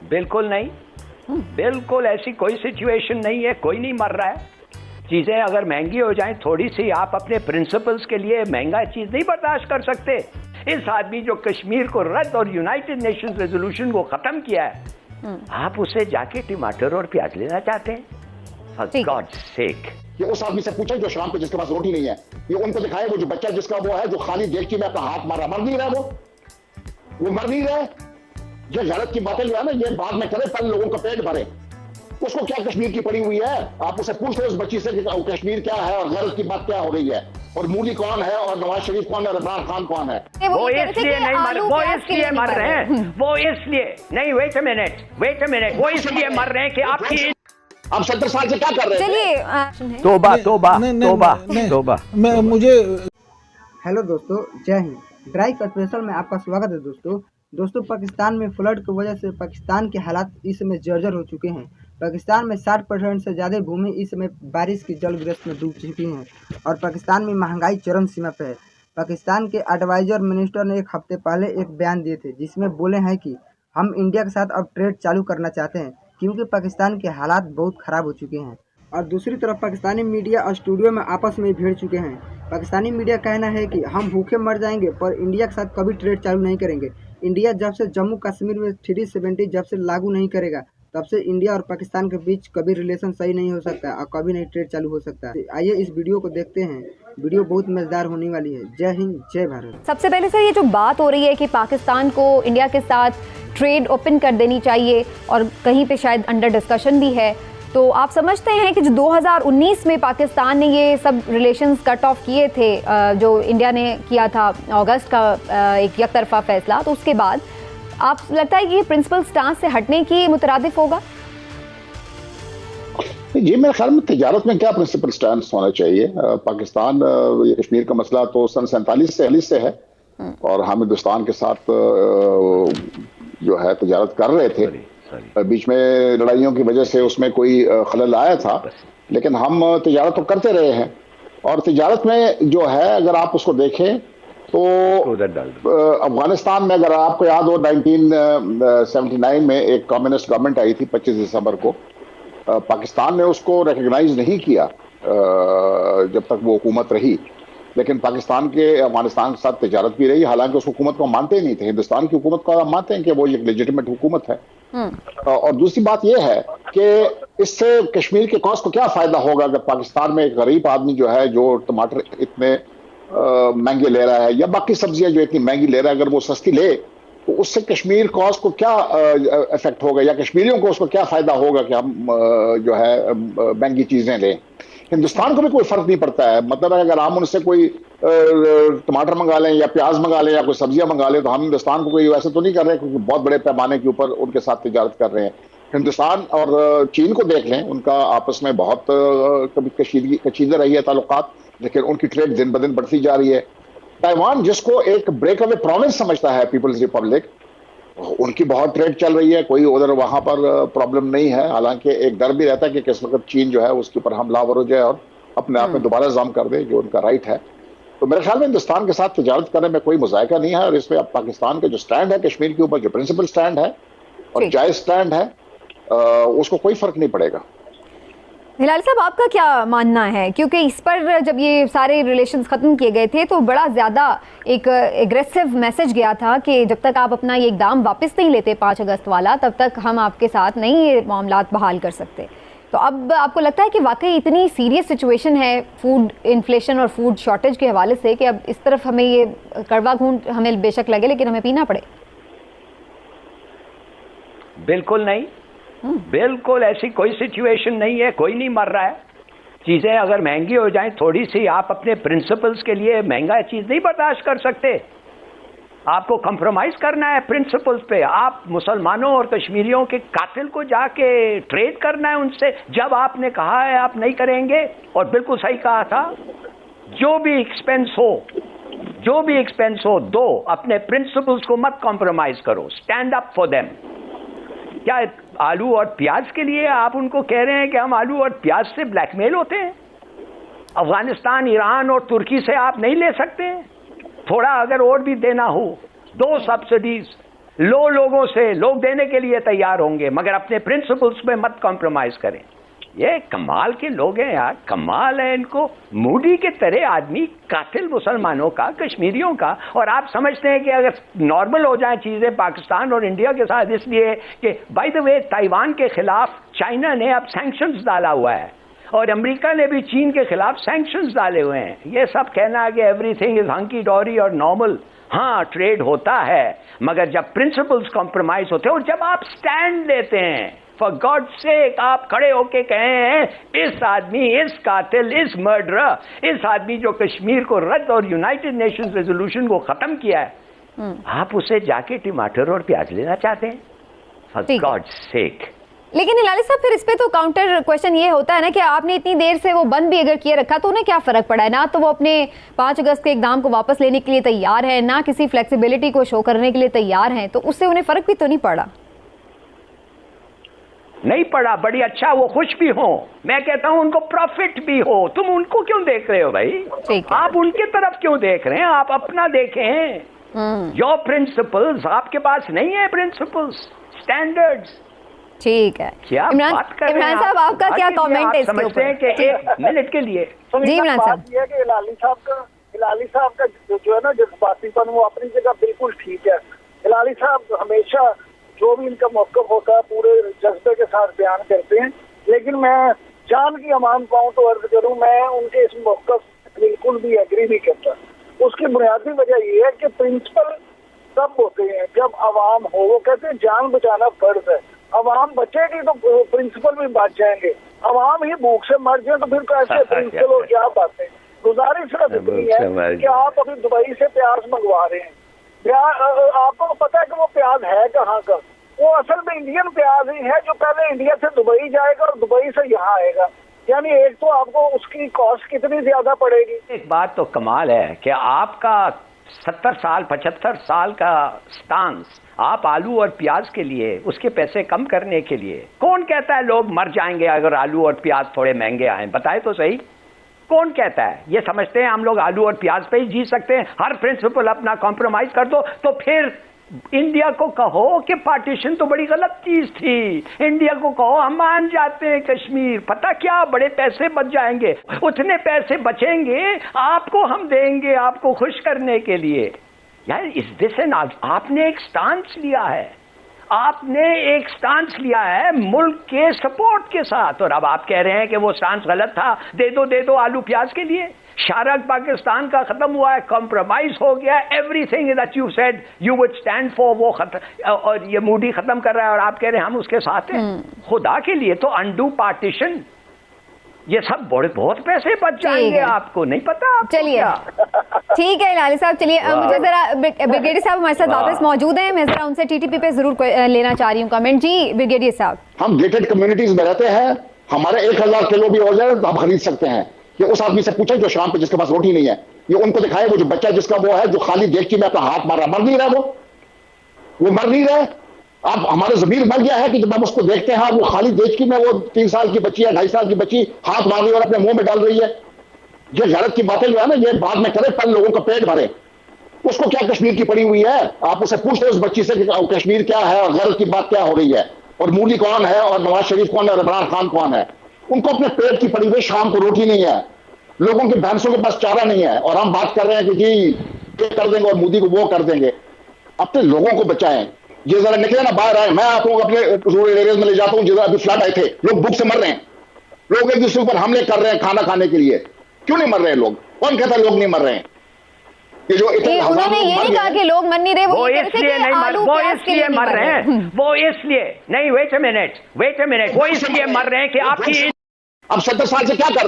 बिल्कुल नहीं, बिल्कुल ऐसी कोई सिचुएशन नहीं है, कोई नहीं मर रहा है। चीजें अगर महंगी हो जाएं थोड़ी सी, आप अपने प्रिंसिपल्स के लिए महंगा चीज नहीं बर्दाश्त कर सकते। इस आदमी जो कश्मीर को रद्द और यूनाइटेड नेशंस रेजोल्यूशन को खत्म किया है, आप उससे जाके टमाटर और प्याज लेना चाहते हैं? For God's sake। ये उस आदमी से पूछे जो शाम को जिसके पास रोटी नहीं है, ये उनको दिखाए वो जो बच्चा जिसका वो है जो खाली देगची में अपना हाथ मारा, मर नहीं रहा, वो मर नहीं रहा। जो गलत की बातें जो है ना ये बाद में करे, पहले लोगों का पेट भरे। उसको क्या कश्मीर की पड़ी हुई है? आप उसे पूछ लो उस बच्ची से कि कश्मीर क्या है और गलत की बात क्या हो रही है, और मोदी कौन है और नवाज शरीफ कौन है और इमरान खान कौन है। वो इसलिए नहीं मर, वो इसलिए मर रहे हैं, वो इसलिए नहीं। वेट अ मिनट, वो इसलिए मर रहे हैं कि आपकी आप 70 साल से क्या कर रहे हैं? चलिए तोबा तोबा तोबा तोबा। मुझे हेलो दोस्तों, जय हिंद। ड्राइव स्पेशल में आपका स्वागत है दोस्तों। पाकिस्तान में फ्लड की वजह से पाकिस्तान के हालात इस समय जर्जर हो चुके हैं। पाकिस्तान में 60% से ज़्यादा भूमि इस समय बारिश की जलग्रस्त में डूब चुकी हैं और पाकिस्तान में महंगाई चरम सीमा पर है। पाकिस्तान के एडवाइजर मिनिस्टर ने एक हफ्ते पहले एक बयान दिए थे जिसमें बोले हैं कि हम इंडिया के साथ अब ट्रेड चालू करना चाहते हैं क्योंकि पाकिस्तान के हालात बहुत ख़राब हो चुके हैं। और दूसरी तरफ पाकिस्तानी मीडिया और स्टूडियो में आपस में भिड़ चुके हैं। पाकिस्तानी मीडिया कहना है कि हम भूखे मर जाएंगे पर इंडिया के साथ कभी ट्रेड चालू नहीं करेंगे। इंडिया जब से जम्मू कश्मीर में 370 जब से लागू नहीं करेगा तब से इंडिया और पाकिस्तान के बीच कभी रिलेशन सही नहीं हो सकता और कभी नहीं ट्रेड चालू हो सकता। आइए इस वीडियो को देखते हैं, वीडियो बहुत मजेदार होने वाली है। जय हिंद, जय भारत। सबसे पहले सर, ये जो बात हो रही है कि पाकिस्तान को इंडिया के साथ ट्रेड ओपन कर देनी चाहिए और कहीं पे शायद अंडर डिस्कशन भी है, तो आप समझते हैं कि जो 2019 में पाकिस्तान ने ये सब रिलेशंस कट ऑफ किए थे, जो इंडिया ने किया था अगस्त का एक यकतरफा फैसला, तो उसके बाद आप लगता है कि ये प्रिंसिपल स्टांस से हटने की मुतरादिफ होगा? जी मेरे ख्याल में तिजारत में क्या प्रिंसिपल स्टैंड होना चाहिए। पाकिस्तान कश्मीर का मसला तो सन 47 से है और हम हिंदुस्तान के साथ जो है तिजारत कर रहे थे। बीच में लड़ाइयों की वजह से उसमें कोई खलल आया था, लेकिन हम तिजारत तो करते रहे हैं। और तिजारत में जो है अगर आप उसको देखें तो अफगानिस्तान में अगर आपको याद हो 1979 में एक कम्युनिस्ट गवर्नमेंट आई थी 25 दिसंबर को। पाकिस्तान ने उसको रिकग्नाइज नहीं किया जब तक वो हुकूमत रही, लेकिन पाकिस्तान के अफगानिस्तान के साथ तिजारत भी रही, हालांकि उस हुकूमत को मानते ही नहीं थे। हिंदुस्तान की हुकूमत को हम मानते हैं कि वो एक लेजिटिमेट हुकूमत है। और दूसरी बात यह है कि इससे कश्मीर के कॉज को क्या फायदा होगा अगर पाकिस्तान में एक गरीब आदमी जो है जो टमाटर इतने महंगे ले रहा है या बाकी सब्जियां जो इतनी महंगी ले रहा है, अगर वो सस्ती ले तो उससे कश्मीर कॉज को क्या इफेक्ट होगा या कश्मीरियों को उसको क्या फायदा होगा कि हम जो है महंगी चीजें लें। हिंदुस्तान को भी कोई फर्क नहीं पड़ता है। मतलब अगर हम उनसे कोई टमाटर मंगा लें या प्याज मंगा लें या कोई सब्जियां मंगा लें तो हम हिंदुस्तान को कोई वैसे तो नहीं कर रहे क्योंकि बहुत बड़े पैमाने के ऊपर उनके साथ तिजारत कर रहे हैं। हिंदुस्तान और चीन को देख लें, उनका आपस में बहुत कभी कशीदे रही है ताल्लुकात, लेकिन उनकी ट्रेड दिन ब दिन बढ़ती जा रही है। ताइवान जिसको एक ब्रेक अवे प्रोविंस समझता है पीपल्स रिपब्लिक, उनकी बहुत ट्रेड चल रही है, कोई उधर वहां पर प्रॉब्लम नहीं है। हालांकि एक डर भी रहता है कि किस वक्त चीन जो है उसके ऊपर हमलावर हो जाए और अपने आप में दोबारा जाम कर दे, जो उनका राइट है। तो मेरे ख्याल में हिंदुस्तान के साथ तिजारत करने में कोई मुजायका नहीं है और इसमें अब पाकिस्तान का जो स्टैंड है कश्मीर के ऊपर, जो प्रिंसिपल स्टैंड है और जायज स्टैंड है, उसको कोई फर्क नहीं पड़ेगा। हिलाल साहब, आपका क्या मानना है? क्योंकि इस पर जब ये सारे रिलेशंस ख़त्म किए गए थे तो बड़ा ज़्यादा एक एग्रेसिव मैसेज गया था कि जब तक आप अपना ये इक़दाम वापस नहीं लेते 5 अगस्त वाला, तब तक हम आपके साथ नहीं ये मामलात बहाल कर सकते। तो अब आपको लगता है कि वाकई इतनी सीरियस सिचुएशन है फूड इन्फ्लेशन और फूड शॉर्टेज के हवाले से कि अब इस तरफ हमें ये कड़वा घूंट हमें बेशक लगे लेकिन हमें पीना पड़े? बिल्कुल नहीं, बिल्कुल ऐसी कोई सिचुएशन नहीं है, कोई नहीं मर रहा है। चीजें अगर महंगी हो जाएं थोड़ी सी, आप अपने प्रिंसिपल्स के लिए महंगा चीज नहीं बर्दाश्त कर सकते। आपको कंप्रोमाइज करना है प्रिंसिपल्स पे। आप मुसलमानों और कश्मीरियों के कातिल को जाके ट्रेड करना है उनसे, जब आपने कहा है आप नहीं करेंगे। और बिल्कुल सही कहा था, जो भी एक्सपेंस हो दो, अपने प्रिंसिपल्स को मत कॉम्प्रोमाइज करो, स्टैंड अप फॉर देम। क्या आलू और प्याज के लिए आप उनको कह रहे हैं कि हम आलू और प्याज से ब्लैकमेल होते हैं? अफगानिस्तान, ईरान और तुर्की से आप नहीं ले सकते? थोड़ा अगर और भी देना हो, 2 सब्सिडीज लो लोगों से लोग देने के लिए तैयार होंगे, मगर अपने प्रिंसिपल्स में मत कॉम्प्रोमाइज करें। ये कमाल के लोग हैं यार, कमाल है इनको। मूडी के तरह आदमी कातिल मुसलमानों का, कश्मीरियों का, और आप समझते हैं कि अगर नॉर्मल हो जाए चीजें पाकिस्तान और इंडिया के साथ, इसलिए कि बाय द वे ताइवान के खिलाफ चाइना ने अब सैंक्शंस डाला हुआ है और अमेरिका ने भी चीन के खिलाफ सैंक्शंस डाले हुए हैं। ये सब कहना है कि एवरीथिंग इज हंकी डोरी और नॉर्मल। हाँ, ट्रेड होता है, मगर जब प्रिंसिपल्स कॉम्प्रोमाइज होते हैं और जब आप स्टैंड लेते हैं, फॉर गॉड सेक आप खड़े होके कहें इस आदमी, इस कातिल, इस मर्डरर, इस आदमी जो कश्मीर को रद्द और यूनाइटेड नेशंस रेजोल्यूशन को खत्म किया है, आप उसे जाके टमाटर और प्याज लेना चाहते हैं? For God sake. लेकिन हिलाली साहब, फिर इस पे तो काउंटर क्वेश्चन ये होता है ना कि आपने इतनी देर से वो बंद भी अगर किए रखा तो उन्हें क्या फर्क पड़ा है? ना तो वो अपने 5 अगस्त के इक़दाम को वापस लेने के लिए तैयार है, ना किसी फ्लेक्सिबिलिटी को शो करने के लिए तैयार हैं, तो उससे उन्हें फर्क भी तो नहीं पड़ा। नहीं पड़ा, बड़ी अच्छा वो खुश भी हो, मैं कहता हूं उनको प्रॉफिट भी हो। तुम उनको क्यों देख रहे हो भाई? आप उनके तरफ क्यों देख रहे हैं? आप अपना देखें। योर प्रिंसिपल्स, आपके पास नहीं है प्रिंसिपल्स, स्टैंडर्ड्स। ठीक है, क्या इमरान साहब आपका क्या कमेंट है इसके ऊपर? एक मिनट के लिए जी इमरान साहब। ये है कि हिलाली साहब का जो है ना जज्बातीपन, वो अपनी जगह बिल्कुल ठीक है। हिलाली साहब हमेशा जो भी इनका मौक़िफ़ होता है पूरे जज्बे के साथ बयान करते हैं, लेकिन मैं जान की अमान पाऊँ तो अर्ज करूँ, मैं उनके इस मौक़िफ़ बिल्कुल भी एग्री नहीं करता। उसकी बुनियादी वजह ये है कि प्रिंसिपल तब होते हैं जब आवाम हो। वो कहते हैं जान बचाना फर्ज है, आवाम बचेगी तो प्रिंसिपल भी बच जाएंगे। आवाम ही भूख से मर जाए तो फिर कैसे प्रिंसिपल और क्या बातें। गुजारिश सिर्फ इतनी है कि आप अभी दुबई से प्याज मंगवा रहे हैं, आपको पता है कि वो प्याज है कहाँ का? वो असल में इंडियन प्याज ही है जो पहले इंडिया से दुबई जाएगा और दुबई से यहाँ आएगा। यानी एक तो आपको उसकी कॉस्ट कितनी ज्यादा पड़ेगी। एक बात तो कमाल है कि आपका 70 साल 75 साल का स्टांस, आप आलू और प्याज के लिए, उसके पैसे कम करने के लिए, कौन कहता है लोग मर जाएंगे अगर आलू और प्याज थोड़े महंगे आए? बताए तो सही, कौन कहता है? ये समझते हैं हम लोग आलू और प्याज पे ही जी सकते हैं, हर प्रिंसिपल अपना कॉम्प्रोमाइज कर दो। तो फिर इंडिया को कहो कि पार्टीशन तो बड़ी गलत चीज थी, इंडिया को कहो हम मान जाते हैं कश्मीर, पता क्या बड़े पैसे बच जाएंगे, उतने पैसे बचेंगे आपको हम देंगे, आपको खुश करने के लिए। यार इस दिस एन आपने एक स्टांस लिया है, आपने एक स्टांस लिया है मुल्क के सपोर्ट के साथ, और अब आप कह रहे हैं कि वो स्टांस गलत था, दे दो आलू प्याज के लिए। शारक पाकिस्तान का खत्म हुआ है, कॉम्प्रोमाइज हो गया, everything that you said you would stand for वो खत्म, और ये मूडी खत्म कर रहा है और आप कह रहे हैं हम उसके साथ हैं। खुदा के लिए तो अंडू पार्टीशन, ये सब बहुत पैसे बच जाएंगे, आपको नहीं पता। चलिए ठीक है हिलाली साहब, चलिए मुझे जरा ब्रिगेडियर साहब हमारे साथ वापस मौजूद हैं, मैं जरा उनसे टीटीपी पे जरूर लेना चाह रही हूँ कमेंट। जी ब्रिगेडियर साहब। हम गेटेड कम्युनिटीज में रहते हैं, हमारे 1000 किलो भी हो जाए तो हम खरीद सकते हैं। ये उस आदमी से पूछे जो शाम पे जिसके पास रोटी नहीं है, ये उनको दिखाए वो जो बच्चा जिसका वो है जो खाली देख में अपना हाथ मार रहा, मर नहीं रहा, वो मर नहीं रहा। अब हमारा ज़मीर मर गया है कि जब हम उसको देखते हैं वो खाली देख में वो 3 साल की बच्ची या 2.5 साल की बच्ची हाथ मार रही है और अपने मुंह में डाल रही है। ये गलत की बातें जो है ना, ये बाद में करे पर लोगों का पेट भरे। उसको क्या कश्मीर की पड़ी हुई है? आप उसे पूछते उस बच्ची से कि कश्मीर क्या है और गलत की बात क्या हो रही है, और मूली कौन है और नवाज शरीफ कौन है और इमरान खान कौन है। उनको अपने पेट की पड़ी हुई, शाम को रोटी नहीं है, लोगों के भैंसों के पास चारा नहीं है, और हम बात कर रहे हैं कि जी ये कर देंगे और मोदी को वो कर देंगे। अपने लोगों को बचाएं। ये जरा निकले ना बाहर आए, मैं आप लोग अपने रूरल एरियाज में ले जाता हूँ, जिधर अभी फ्लड आए थे, लोग भूख से मर रहे हैं, लोग एक दूसरे पर हमले कर रहे हैं खाना खाने के लिए। क्यों नहीं मर रहे लोग? कौन कहता है लोग नहीं मर रहे हैं? ये जो उन्होंने ये नहीं कहा कि लोग मर नहीं रहे, वो इसलिए नहीं मर, वो इसलिए मर रहे हैं, वो इसलिए नहीं, वेट अ मिनट, वो इसलिए मर रहे हैं कि आपकी। अब 70 साल से क्या कर